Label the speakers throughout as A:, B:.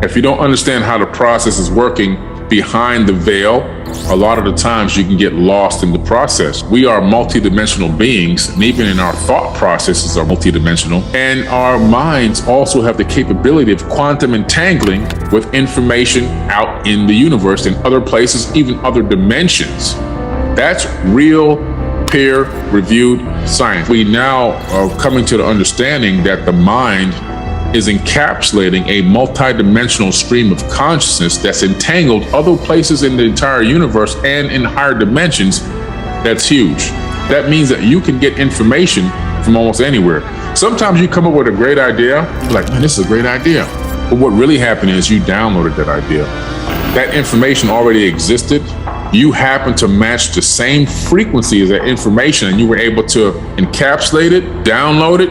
A: If you don't understand how the process is working behind the veil, a lot of the times you can get lost in the process. We are multidimensional beings, and even in our thought processes are multidimensional. And our minds also have the capability of quantum entangling with information out in the universe and other places, even other dimensions. That's real peer-reviewed science. We now are coming to the understanding that the mind is encapsulating a multidimensional stream of consciousness that's entangled other places in the entire universe and in higher dimensions. That's huge. That means that you can get information from almost anywhere. Sometimes you come up with a great idea, you're like, man, this is a great idea. But what really happened is you downloaded that idea. That information already existed. You happen to match the same frequency as that information, and you were able to encapsulate it, download it,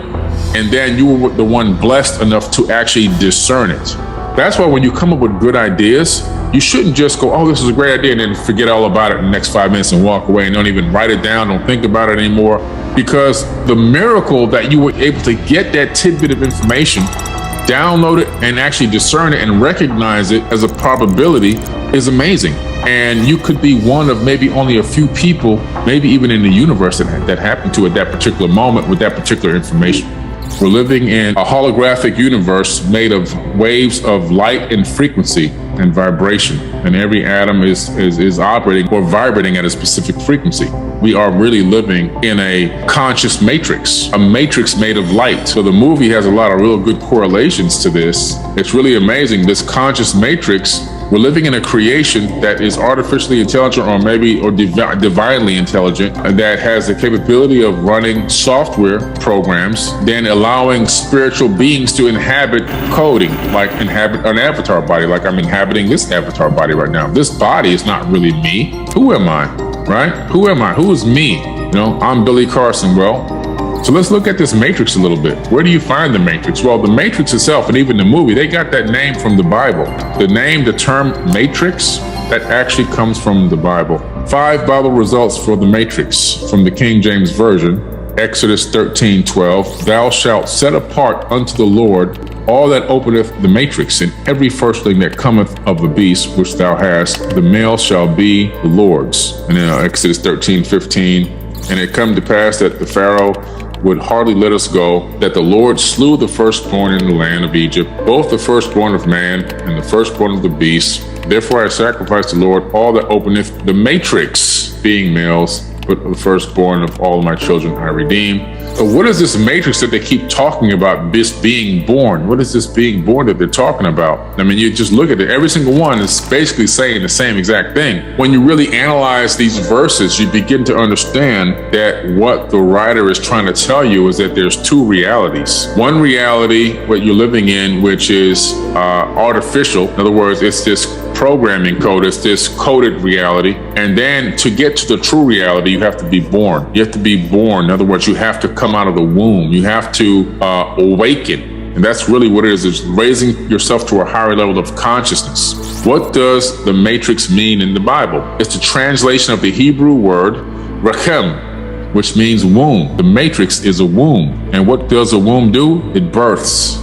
A: and then you were the one blessed enough to actually discern it. That's why when you come up with good ideas, you shouldn't just go, oh, this is a great idea, and then forget all about it in the next 5 minutes and walk away and don't even write it down, don't think about it anymore. Because the miracle that you were able to get that tidbit of information, download it, and actually discern it and recognize it as a probability is amazing. And you could be one of maybe only a few people, maybe even in the universe, that happened to at that particular moment with that particular information. We're living in a holographic universe made of waves of light and frequency and vibration, and every atom is operating or vibrating at a specific frequency. We are really living in a conscious matrix, a matrix made of light. So the movie has a lot of real good correlations to this. It's really amazing. This conscious matrix, we're living in a creation that is artificially intelligent or divinely intelligent, that has the capability of running software programs, then allowing spiritual beings to inhabit coding, like inhabit an avatar body, like I'm inhabiting this avatar body right now. This body is not really me. Who am I, right? Who am I? Who is me? You know, I'm Billy Carson. Well, so let's look at this matrix a little bit. Where do you find the matrix? Well, the matrix itself, and even the movie, they got that name from the Bible. The term matrix, that actually comes from the Bible. 5 Bible results for the matrix from the King James Version. Exodus 13:12, thou shalt set apart unto the Lord all that openeth the matrix, and every firstling that cometh of the beast which thou hast, the male shall be the Lord's. And then Exodus 13:15, and it come to pass that the Pharaoh would hardly let us go, that the Lord slew the firstborn in the land of Egypt, both the firstborn of man and the firstborn of the beast. Therefore I sacrifice the Lord all that openeth the matrix, being males, but the firstborn of all my children I redeem. So what is this matrix that they keep talking about, this being born? What is this being born that they're talking about? I mean, you just look at it, every single one is basically saying the same exact thing. When you really analyze these verses, you begin to understand that what the writer is trying to tell you is that there's 2 realities. One reality, what you're living in, which is artificial. In other words, it's this programming code, it's this coded reality. And then to get to the true reality, you have to be born. You have to be born. In other words, you have to come out of the womb. You have to awaken. And that's really what it is raising yourself to a higher level of consciousness. What does the matrix mean in the Bible? It's the translation of the Hebrew word rechem, which means womb. The matrix is a womb. And what does a womb do? It births.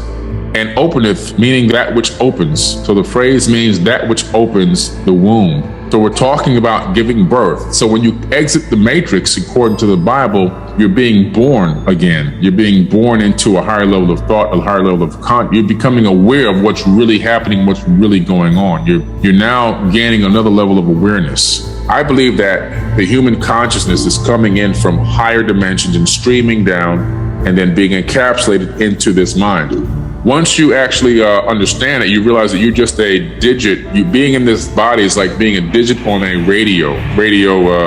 A: And openeth, meaning that which opens. So the phrase means that which opens the womb. So we're talking about giving birth. So when you exit the matrix, according to the Bible, you're being born again. You're being born into a higher level of thought, a higher level of you're becoming aware of what's really happening, what's really going on. You're now gaining another level of awareness. I believe that the human consciousness is coming in from higher dimensions and streaming down and then being encapsulated into this mind. Once you actually understand it, you realize that you're just a digit. You being in this body is like being a digit on a radio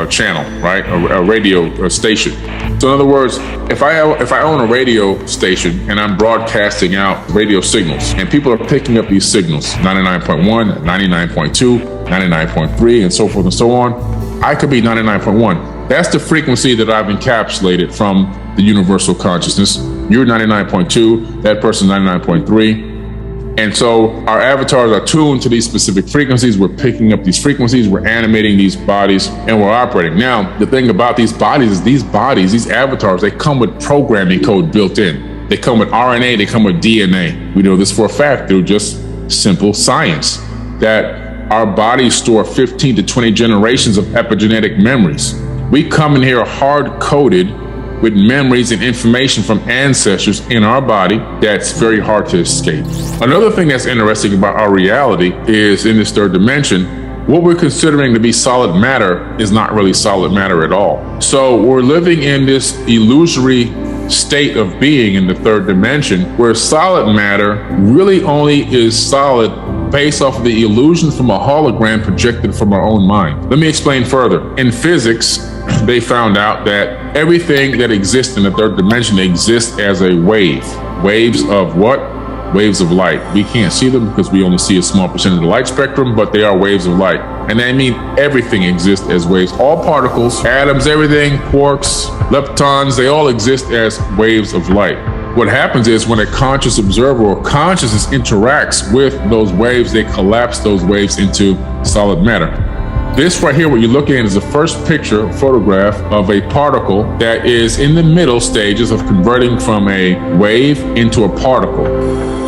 A: channel, right? A radio station. So in other words, if I own a radio station and I'm broadcasting out radio signals and people are picking up these signals, 99.1, 99.2, 99.3, and so forth and so on, I could be 99.1. That's the frequency that I've encapsulated from the universal consciousness. You're 99.2, that person's 99.3. And so our avatars are tuned to these specific frequencies. We're picking up these frequencies, we're animating these bodies, and we're operating. Now, the thing about these bodies is these avatars, they come with programming code built in. They come with RNA, they come with DNA. We know this for a fact through just simple science, that our bodies store 15 to 20 generations of epigenetic memories. We come in here hard-coded with memories and information from ancestors in our body that's very hard to escape. Another thing that's interesting about our reality is in this third dimension, what we're considering to be solid matter is not really solid matter at all. So we're living in this illusory state of being in the third dimension where solid matter really only is solid based off of the illusion from a hologram projected from our own mind. Let me explain further. In physics, they found out that everything that exists in the third dimension exists as a wave. Waves of what? Waves of light. We can't see them because we only see a small percent of the light spectrum, but they are waves of light. And that means everything exists as waves. All particles, atoms, everything, quarks, leptons, they all exist as waves of light. What happens is when a conscious observer or consciousness interacts with those waves, they collapse those waves into solid matter. This right here, what you're looking at is the first picture, photograph of a particle that is in the middle stages of converting from a wave into a particle.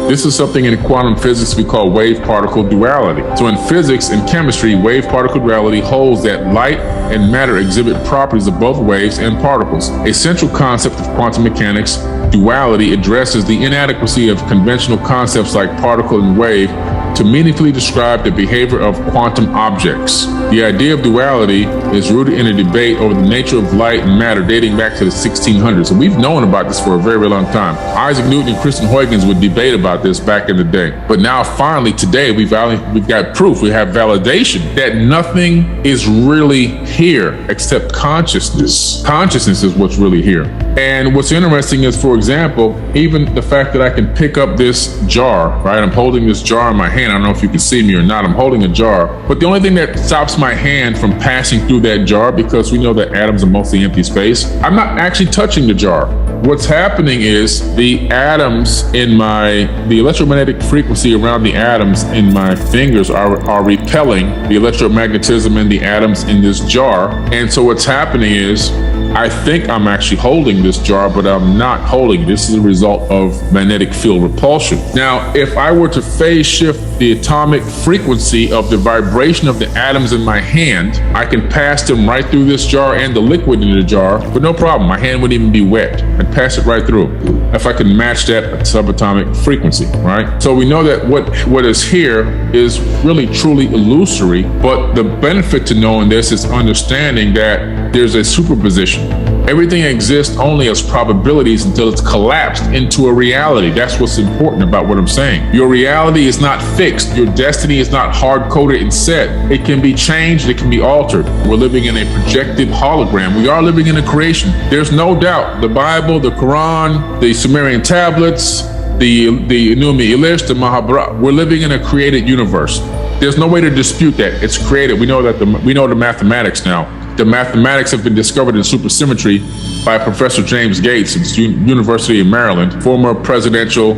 A: This is something in quantum physics we call wave-particle duality. So in physics and chemistry, wave-particle duality holds that light and matter exhibit properties of both waves and particles. A central concept of quantum mechanics, duality, addresses the inadequacy of conventional concepts like particle and wave to meaningfully describe the behavior of quantum objects. The idea of duality is rooted in a debate over the nature of light and matter dating back to the 1600s. And we've known about this for a very, very long time. Isaac Newton and Christian Huygens would debate about this back in the day. But now finally today we've got proof, we have validation that nothing is really here except consciousness. Consciousness is what's really here. And what's interesting is, for example, even the fact that I can pick up this jar, right? I'm holding this jar in my hand. I don't know if you can see me or not. I'm holding a jar. But the only thing that stops my hand from passing through that jar, because we know that atoms are mostly empty space, I'm not actually touching the jar. What's happening is the atoms in the electromagnetic frequency around the atoms in my fingers are repelling the electromagnetism in the atoms in this jar. And so what's happening is, I think I'm actually holding this jar, but I'm not holding it. This is a result of magnetic field repulsion. Now, if I were to phase shift the atomic frequency of the vibration of the atoms in my hand, I can pass them right through this jar and the liquid in the jar, but no problem. My hand wouldn't even be wet. I'd pass it right through if I can match that subatomic frequency, right? So we know that what is here is really truly illusory, but the benefit to knowing this is understanding that there's a superposition. Everything exists only as probabilities until it's collapsed into a reality. That's what's important about what I'm saying. Your reality is not fixed. Your destiny is not hard-coded and set. It can be changed. It can be altered. We're living in a projected hologram. We are living in a creation. There's no doubt. The Bible, the Quran, the Sumerian tablets, the Enuma Elish, the Mahabharata, we're living in a created universe. There's no way to dispute that. It's created. We know the mathematics now. The mathematics have been discovered in supersymmetry by Professor James Gates at the University of Maryland, former presidential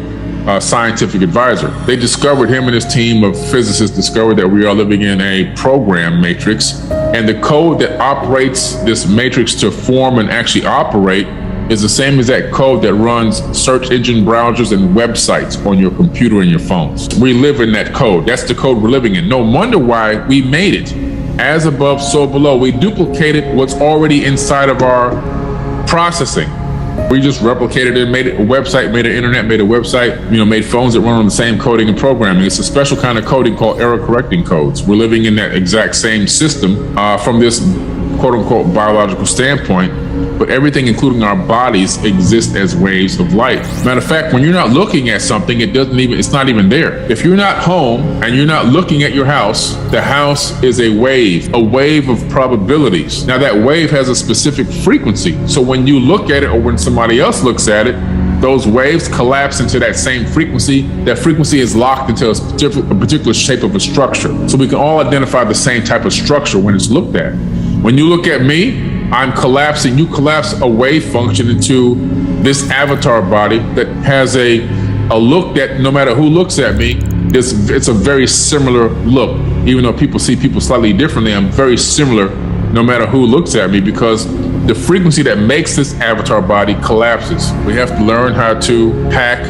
A: scientific advisor. They discovered, him and his team of physicists discovered that we are living in a program matrix, and the code that operates this matrix to form and actually operate is the same as that code that runs search engine browsers and websites on your computer and your phones. We live in that code. That's the code we're living in. No wonder why we made it. As above, so below. We duplicated what's already inside of our processing. We just replicated it, made it a website, made an internet, made a website, made phones that run on the same coding and programming. It's a special kind of coding called error correcting codes. We're living in that exact same system from this quote unquote biological standpoint, but everything, including our bodies, exists as waves of light. Matter of fact, when you're not looking at something, it's not even there. If you're not home and you're not looking at your house, the house is a wave of probabilities. Now that wave has a specific frequency. So when you look at it or when somebody else looks at it, those waves collapse into that same frequency. That frequency is locked into a particular shape of a structure. So we can all identify the same type of structure when it's looked at. When you look at me, I'm collapsing. You collapse a wave function into this avatar body that has a look that no matter who looks at me, it's a very similar look. Even though people see people slightly differently, I'm very similar no matter who looks at me, because the frequency that makes this avatar body collapses. We have to learn how to hack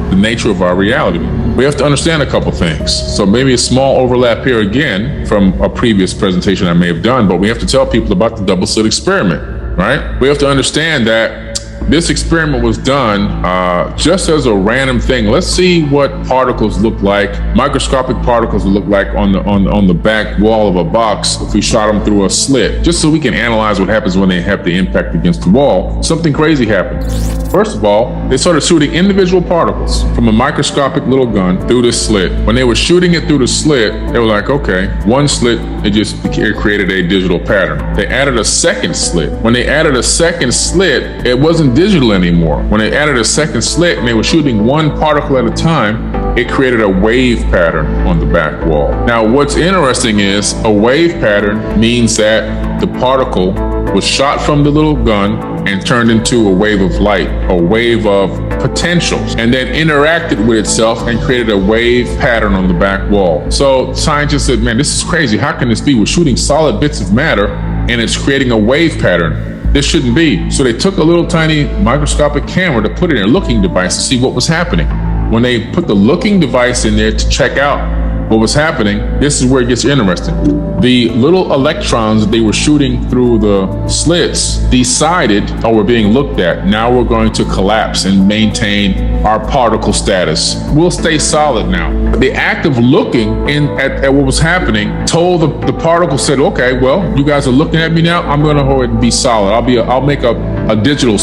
A: the nature of our reality. We have to understand a couple things. So maybe a small overlap here again from a previous presentation I may have done, but we have to tell people about the double slit experiment, right? We have to understand that this experiment was done just as a random thing. Let's see what particles look like, microscopic particles look like on the back wall of a box if we shot them through a slit, just so we can analyze what happens when they have the impact against the wall. Something crazy happened. First of all, they started shooting individual particles from a microscopic little gun through this slit. When they were shooting it through the slit, they were like, okay, one slit, it created a digital pattern. They added a second slit. When they added a second slit, it wasn't digital anymore. When they added a second slit and they were shooting one particle at a time, it created a wave pattern on the back wall. Now, what's interesting is a wave pattern means that the particle was shot from the little gun and turned into a wave of light, a wave of potentials, and then interacted with itself and created a wave pattern on the back wall. So scientists said, man, this is crazy. How can this be? We're shooting solid bits of matter and it's creating a wave pattern. This shouldn't be. So they took a little tiny microscopic camera to put in a looking device to see what was happening. When they put the looking device in there to check out what was happening, this is where it gets interesting. The little electrons that they were shooting through the slits decided, oh, we're being looked at. Now we're going to collapse and maintain our particle status. We'll stay solid now. The act of looking at what was happening told the particle, said, okay, well, you guys are looking at me now. I'm going to go ahead and be solid. I'll make a digital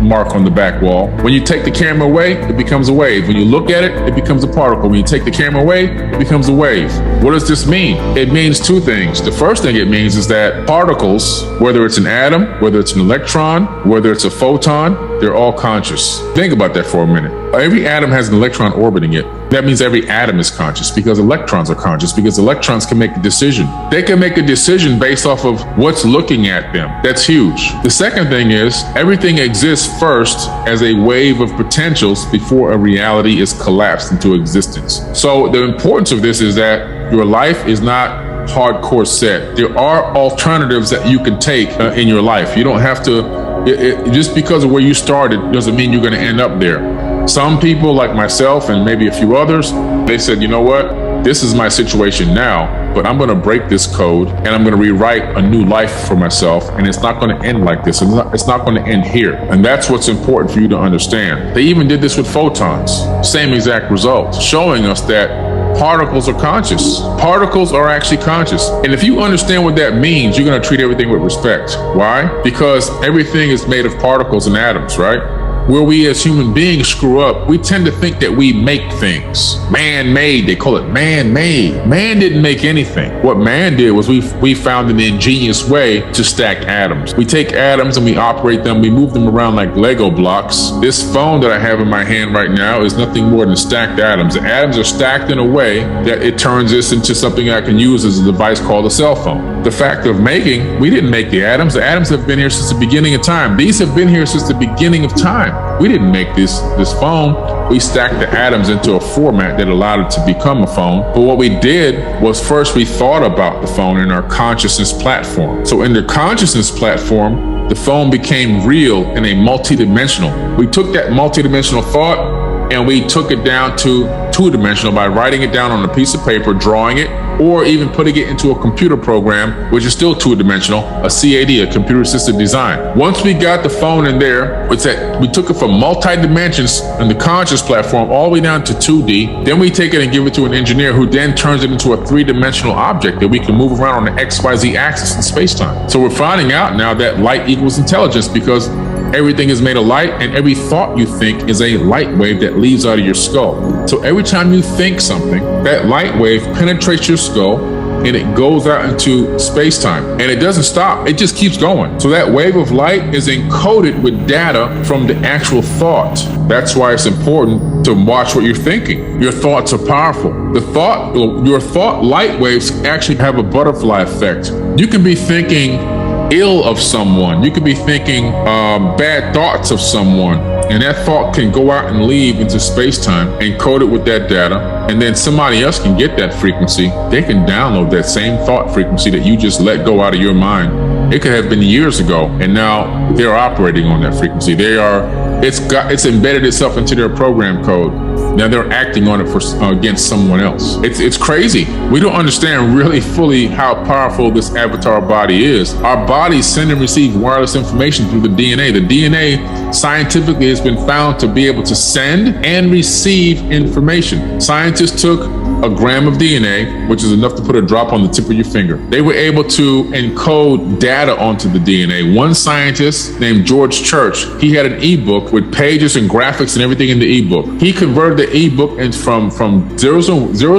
A: mark on the back wall. When you take the camera away, it becomes a wave. When you look at it, it becomes a particle. When you take the camera away, it becomes a wave. What does this mean? It means two things. The first thing it means is that particles, whether it's an atom, whether it's an electron, whether it's a photon, they're all conscious. Think about that for a minute. Every atom has an electron orbiting it. That means every atom is conscious because electrons are conscious, because electrons can make a decision. They can make a decision based off of what's looking at them. That's huge. The second thing is everything exists first as a wave of potentials before a reality is collapsed into existence. So the importance of this is that your life is not hardcore set. There are alternatives that you can take in your life. You don't have to, just because of where you started doesn't mean you're going to end up there. Some people like myself and maybe a few others, they said, you know what, this is my situation now, but I'm going to break this code and I'm going to rewrite a new life for myself. And it's not going to end like this. It's not going to end here. And that's what's important for you to understand. They even did this with photons, same exact result, showing us that particles are conscious. Particles are actually conscious. And if you understand what that means, you're going to treat everything with respect. Why? Because everything is made of particles and atoms, right? Where we as human beings screw up, we tend to think that we make things. Man-made, they call it man-made. Man didn't make anything. What man did was we found an ingenious way to stack atoms. We take atoms and we operate them, we move them around like Lego blocks. This phone that I have in my hand right now is nothing more than stacked atoms. The atoms are stacked in a way that it turns this into something I can use as a device called a cell phone. The fact of making, we didn't make the atoms. The atoms have been here since the beginning of time. These have been here since the beginning of time. We didn't make this phone. We stacked the atoms into a format that allowed it to become a phone. But what we did was first we thought about the phone in our consciousness platform. So in the consciousness platform, the phone became real in a multidimensional. We took that multidimensional thought and we took it down to two-dimensional by writing it down on a piece of paper, drawing it, or even putting it into a computer program, which is still two-dimensional, a CAD, a computer-assisted design. Once we got the phone in there, we took it from multi-dimensions in the conscious platform all the way down to 2D. Then we take it and give it to an engineer who then turns it into a three-dimensional object that we can move around on the XYZ axis in space-time. So we're finding out now that light equals intelligence because everything is made of light, and every thought you think is a light wave that leaves out of your skull. So every time you think something, that light wave penetrates your skull and it goes out into space-time. And it doesn't stop, it just keeps going. So that wave of light is encoded with data from the actual thought. That's why it's important to watch what you're thinking. Your thoughts are powerful. Your thought light waves actually have a butterfly effect. You can be thinking ill of someone. You could be thinking bad thoughts of someone, and that thought can go out and leave into space-time, encode it with that data, and then somebody else can get that frequency. They can download that same thought frequency that you just let go out of your mind. It could have been years ago, and now they're operating on that frequency. It's embedded itself into their program code. Now they're acting on it against someone else. It's crazy. We don't understand really fully how powerful this avatar body is. Our bodies send and receive wireless information through the DNA. The DNA scientifically has been found to be able to send and receive information. Scientists took a gram of DNA, which is enough to put a drop on the tip of your finger. They were able to encode data onto the DNA. One scientist named George Church, he had an ebook with pages and graphics and everything in the ebook. He converted the ebook from zeros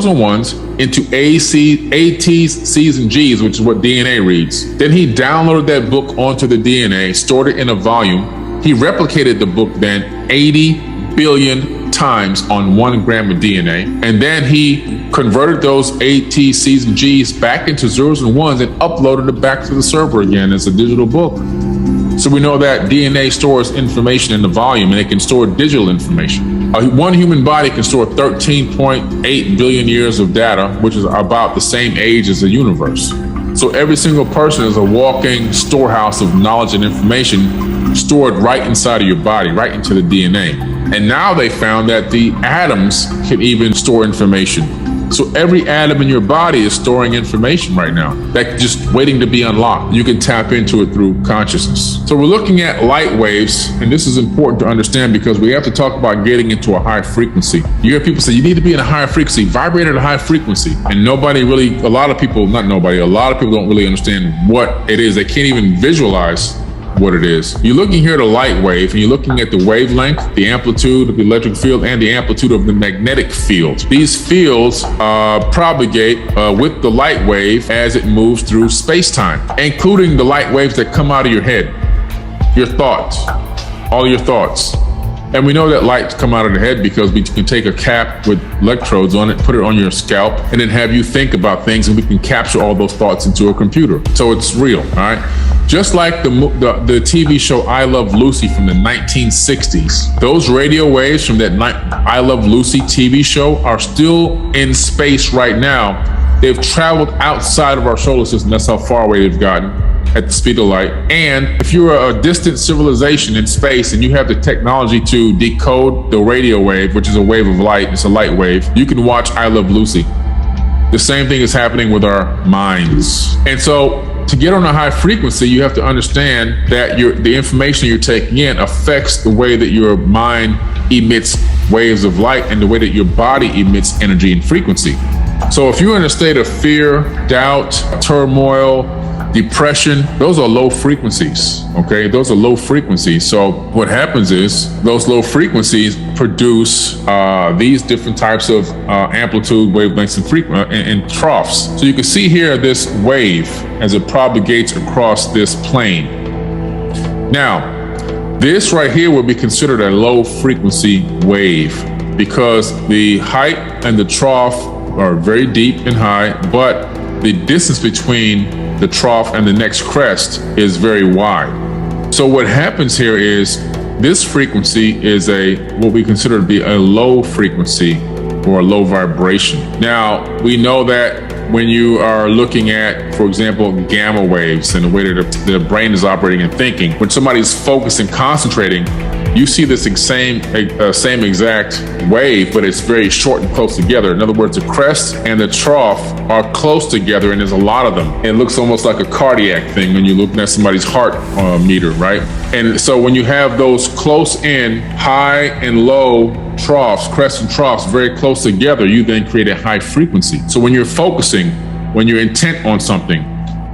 A: and ones into A's, C's, and G's, which is what DNA reads. Then he downloaded that book onto the DNA, stored it in a volume. He replicated the book then 80 billion times on 1 gram of DNA. And then he converted those A, T, C's, and G's back into zeros and ones and uploaded it back to the server again as a digital book. So we know that DNA stores information in the volume, and it can store digital information. One human body can store 13.8 billion years of data, which is about the same age as the universe. So every single person is a walking storehouse of knowledge and information stored right inside of your body, right into the DNA. And now they found that the atoms can even store information. So every atom in your body is storing information right now that's just waiting to be unlocked. You can tap into it through consciousness. So we're looking at light waves, and this is important to understand because we have to talk about getting into a high frequency. You hear people say you need to be in a higher frequency, vibrate at a high frequency. And a lot of people don't really understand what it is. They can't even visualize what it is. You're looking here at a light wave, and you're looking at the wavelength, the amplitude of the electric field, and the amplitude of the magnetic field. These fields propagate with the light wave as it moves through space-time, including the light waves that come out of your head, your thoughts, all your thoughts. And we know that lights come out of the head because we can take a cap with electrodes on it, put it on your scalp, and then have you think about things, and we can capture all those thoughts into a computer. So it's real, all right? Just like the TV show I Love Lucy from the 1960s, those radio waves from that I Love Lucy TV show are still in space right now. They've traveled outside of our solar system. That's how far away they've gotten at the speed of light. And if you're a distant civilization in space and you have the technology to decode the radio wave, which is a wave of light, it's a light wave, you can watch I Love Lucy. The same thing is happening with our minds. And so to get on a high frequency, you have to understand that the information you're taking in affects the way that your mind emits waves of light and the way that your body emits energy and frequency. So if you're in a state of fear, doubt, turmoil, depression, those are low frequencies, okay? Those are low frequencies. So what happens is those low frequencies produce these different types of amplitude, wavelengths, and troughs. So you can see here this wave as it propagates across this plane. Now, this right here would be considered a low frequency wave because the height and the trough are very deep and high, but the distance between the trough and the next crest is very wide. So what happens here is this frequency is what we consider to be a low frequency or a low vibration. Now, we know that when you are looking at, for example, gamma waves and the way that the brain is operating and thinking, when somebody's focused and concentrating, you see this same exact wave, but it's very short and close together. In other words, the crest and the trough are close together, and there's a lot of them. It looks almost like a cardiac thing when you're looking at somebody's heart meter, right? And so when you have those close in, high and low troughs, crests and troughs, very close together, you then create a high frequency. So when you're focusing, when you're intent on something,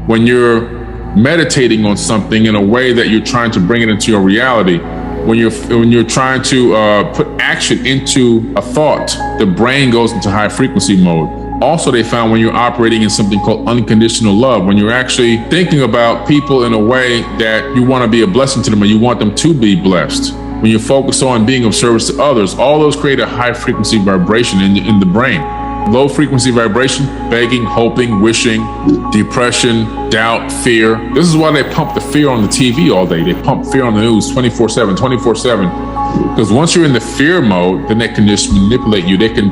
A: when you're meditating on something in a way that you're trying to bring it into your reality, when you're trying to put action into a thought, the brain goes into high frequency mode. Also, they found when you're operating in something called unconditional love, when you're actually thinking about people in a way that you want to be a blessing to them and you want them to be blessed, when you focus on being of service to others, all those create a high frequency vibration in the brain. Low frequency vibration, begging, hoping, wishing, depression, doubt, fear. This is why they pump the fear on the TV all day. They pump fear on the news 24/7. Because once you're in the fear mode, then they can just manipulate you. They can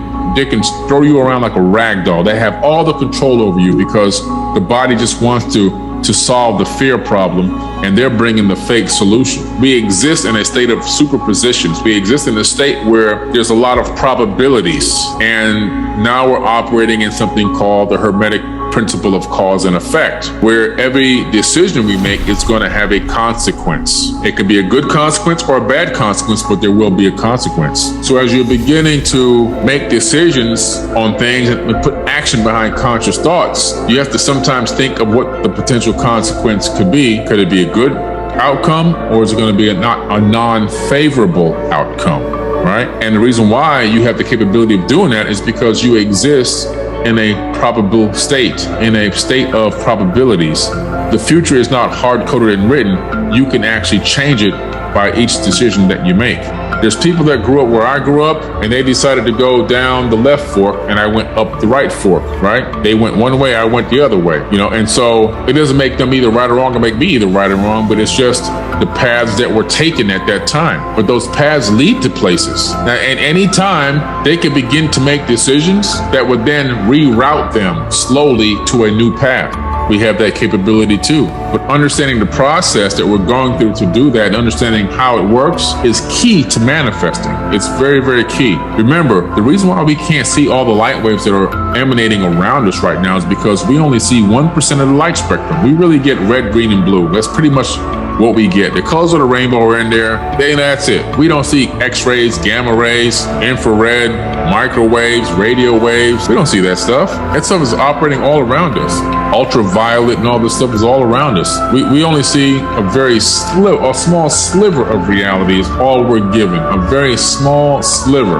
A: throw you around like a rag doll. They have all the control over you because the body just wants to to solve the fear problem, and they're bringing the fake solution. We exist in a state of superpositions. We exist in a state where there's a lot of probabilities, and now we're operating in something called the Hermetic principle of cause and effect, where every decision we make is going to have a consequence. It could be a good consequence or a bad consequence, but there will be a consequence. So as you're beginning to make decisions on things and put action behind conscious thoughts, you have to sometimes think of what the potential consequence could be. Could it be a good outcome, or is it going to be a non-favorable outcome, right? And the reason why you have the capability of doing that is because you exist in a probable state, in a state of probabilities. The future is not hard-coded and written. You can actually change it by each decision that you make. There's people that grew up where I grew up, and they decided to go down the left fork, and I went up the right fork, right? They went one way, I went the other way, and so it doesn't make them either right or wrong, or make me either right or wrong, but it's just the paths that were taken at that time. But those paths lead to places. Now, at any time, they could begin to make decisions that would then reroute them slowly to a new path. We have that capability too. But understanding the process that we're going through to do that and understanding how it works is key to manifesting. It's very, very key. Remember, the reason why we can't see all the light waves that are emanating around us right now is because we only see 1% of the light spectrum. We really get red, green, and blue. That's pretty much what we get. The colors of the rainbow are in there. That's it. We don't see X-rays, gamma rays, infrared, microwaves, radio waves. We don't see that stuff. That stuff is operating all around us. Ultraviolet and all this stuff is all around us. We only see a small sliver of reality is all we're given. A very small sliver.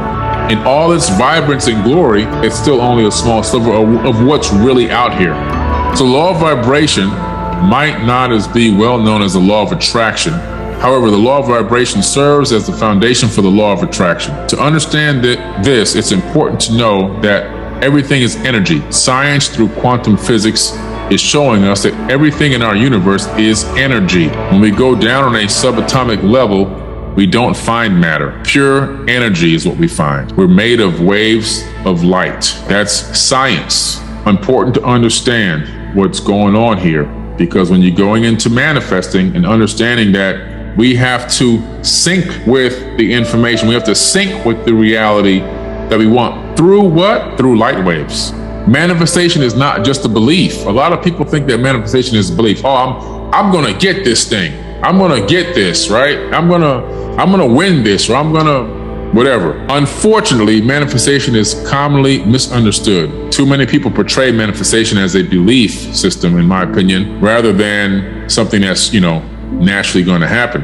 A: In all its vibrance and glory, it's still only a small sliver of what's really out here. So law of vibration might not as be well known as the law of attraction. However, the law of vibration serves as the foundation for the law of attraction. To understand this, it's important to know that everything is energy. Science through quantum physics is showing us that everything in our universe is energy. When we go down on a subatomic level, we don't find matter. Pure energy is what we find. We're made of waves of light. That's science. Important to understand what's going on here. Because when you're going into manifesting and understanding that we have to sync with the information, we have to sync with the reality that we want. Through what? Through light waves. Manifestation is not just a belief. A lot of people think that manifestation is a belief. Oh, I'm gonna get this thing. I'm gonna get this, right? I'm gonna win this, or I'm gonna whatever. Unfortunately, manifestation is commonly misunderstood. Too many people portray manifestation as a belief system, in my opinion, rather than something that's, naturally going to happen.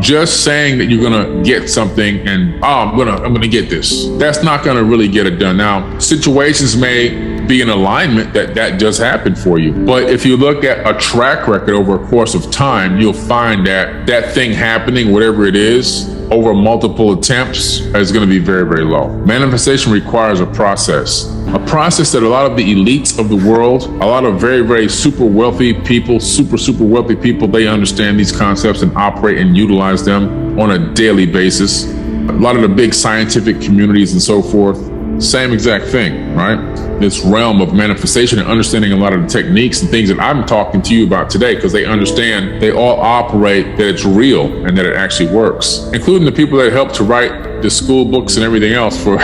A: Just saying that you're going to get something and, I'm going to get this. That's not going to really get it done. Now, situations may be in alignment that does happen for you. But if you look at a track record over a course of time, you'll find that that thing happening, whatever it is, over multiple attempts is going to be very, very low. Manifestation requires a process that a lot of the elites of the world, a lot of very, very super wealthy people, super wealthy people, they understand these concepts and operate and utilize them on a daily basis. A lot of the big scientific communities and so forth, same exact thing, right? This realm of manifestation and understanding a lot of the techniques and things that I'm talking to you about today, because they understand, they all operate that it's real and that it actually works, including the people that help to write the school books and everything else for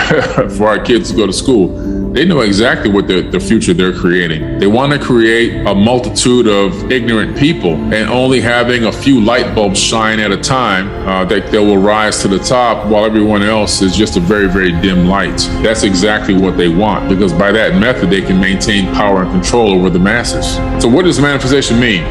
A: for our kids to go to school. They know exactly what the future they're creating. They want to create a multitude of ignorant people, and only having a few light bulbs shine at a time that they will rise to the top, while everyone else is just a very, very dim light. That's exactly what they want, because by that method, they can maintain power and control over the masses. So what does manifestation mean?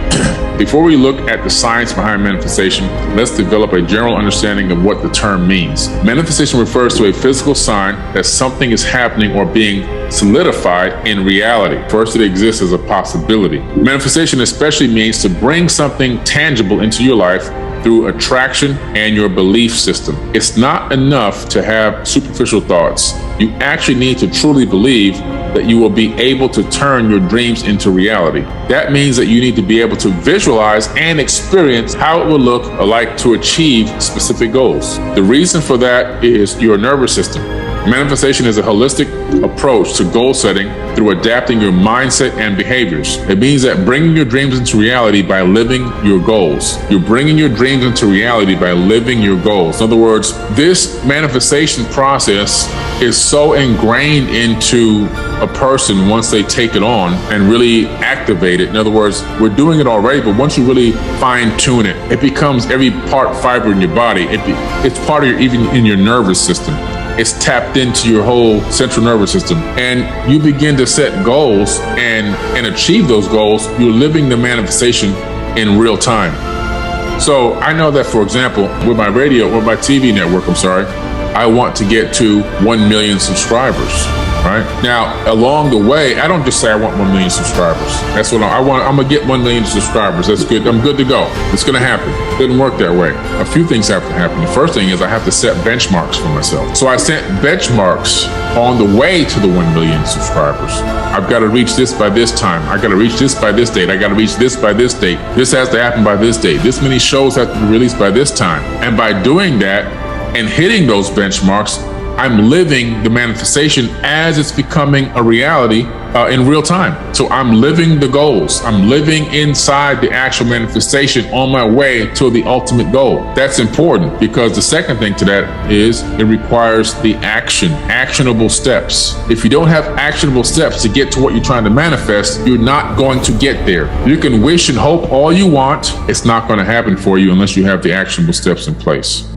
A: Before we look at the science behind manifestation, let's develop a general understanding of what the term means. Manifestation refers to a physical sign that something is happening or being solidified in reality. First, it exists as a possibility. Manifestation especially means to bring something tangible into your life through attraction and your belief system. It's not enough to have superficial thoughts. You actually need to truly believe that you will be able to turn your dreams into reality. That means that you need to be able to visualize and experience how it will look like to achieve specific goals. The reason for that is your nervous system. Manifestation is a holistic approach to goal setting through adapting your mindset and behaviors. It means that bringing your dreams into reality by living your goals. You're bringing your dreams into reality by living your goals. In other words, this manifestation process is so ingrained into a person once they take it on and really activate it. In other words, we're doing it already, but once you really fine tune it, it becomes every part fiber in your body. It's part of even in your nervous system. It's tapped into your whole central nervous system, and you begin to set goals and achieve those goals. You're living the manifestation in real time. So I know that, for example, with my TV network, I want to get to 1 million subscribers. Right now, along the way, I don't just say I want 1 million subscribers. That's what I want. I'm gonna get 1 million subscribers. That's good. I'm good to go. It's gonna happen. It doesn't work that way. A few things have to happen. The first thing is I have to set benchmarks for myself. So I set benchmarks on the way to the 1 million subscribers. I've got to reach this by this time. I got to reach this by this date. I got to reach this by this date. This has to happen by this date. This many shows have to be released by this time. And by doing that and hitting those benchmarks, I'm living the manifestation as it's becoming a reality in real time. So I'm living the goals. I'm living inside the actual manifestation on my way to the ultimate goal. That's important because the second thing to that is it requires the actionable steps. If you don't have actionable steps to get to what you're trying to manifest, you're not going to get there. You can wish and hope all you want. It's not going to happen for you unless you have the actionable steps in place.